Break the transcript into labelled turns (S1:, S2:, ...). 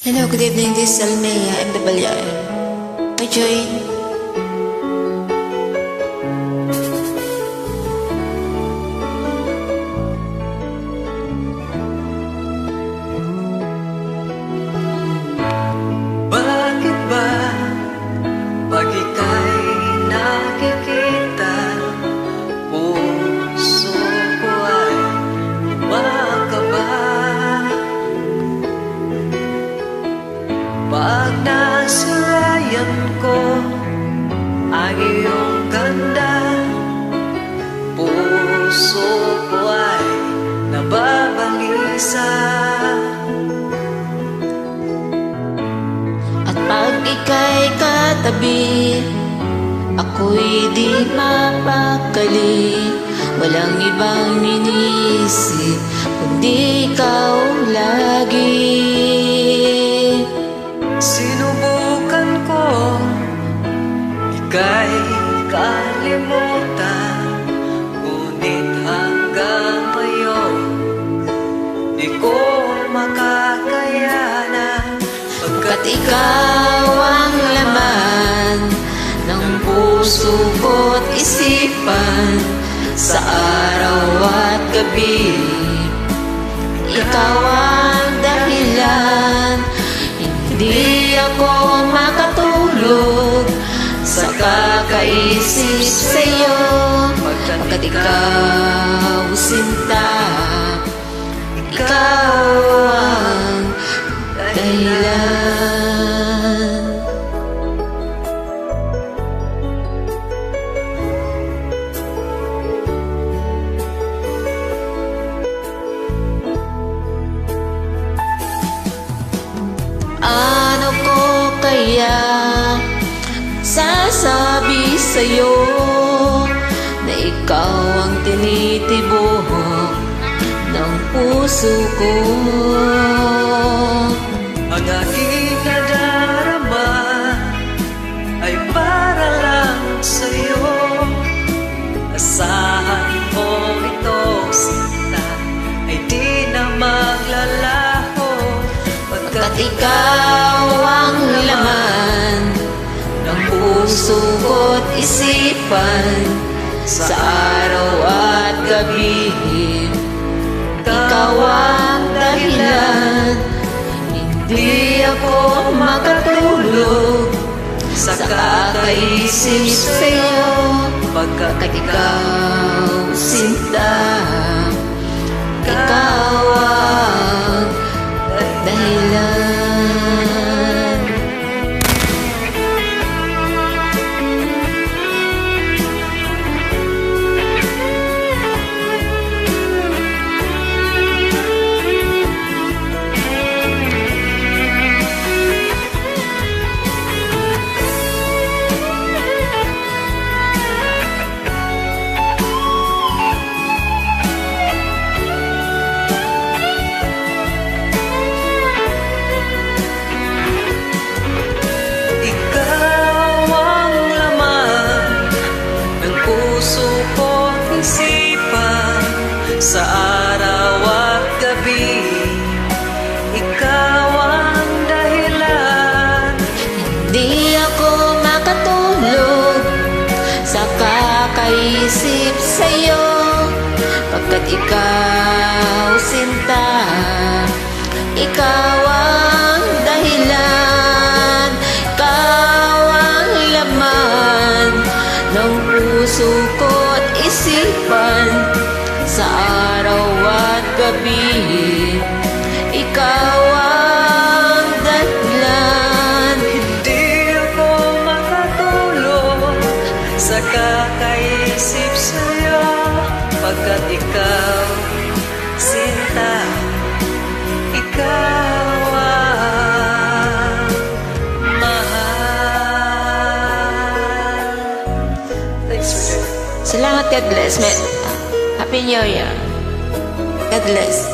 S1: Hello, good evening. This is Almea MWR. Hi, Joy.
S2: Bakit ba pag ika'y nakikita, puso ko ay kumakaba? Pag nasirayan ko ang iyong ganda, puso ko ay nababalisa.
S1: Pag ika'y katabi, ako'y di mapakali. Walang ibang inisip, kundi ikaw lagi.
S2: Sinubukan ko ika'y kalimutan, ngunit hanggang ngayon di ko makakayanan.
S1: Pagkat ikaw ang laman ng puso ko't isipan, sa araw at gabi ikaw ang dahilan. Hindi ako makatulog sa kakaisip sa'yo, pagkat ikaw sinta, ikaw ang dahilan. Ano ko kaya sasabi sa'yo na ikaw ang tinitibok ng puso ko?
S2: Ang aking nadarama ay para lang sa'yo. Asahan mo ito, sinta, ay di na maglalaho.
S1: Pagkat ikaw ang laman ng puso ko't isipan, sa araw at gabi ikaw ang dahilan. Hindi ako makatulog sa kakaisip sa'yo, pagkat ikaw sinta, ikaw ang dahilan.
S2: Sa araw at gabi, ikaw ang dahilan.
S1: Hindi ako makatulog sa kakaisip sa'yo, pagkat ikaw sinta, ikaw ang dahilan. Ikaw ang laman ng puso ko't isipan, sa araw at gabi ikaw ang dahilan.
S2: Hindi ako makatulog sa kakaisip sa'yo, pagkat ikaw sinta, ikaw ang mahal. Thanks for that.
S1: Salamat, God bless. Happy New Year. God bless.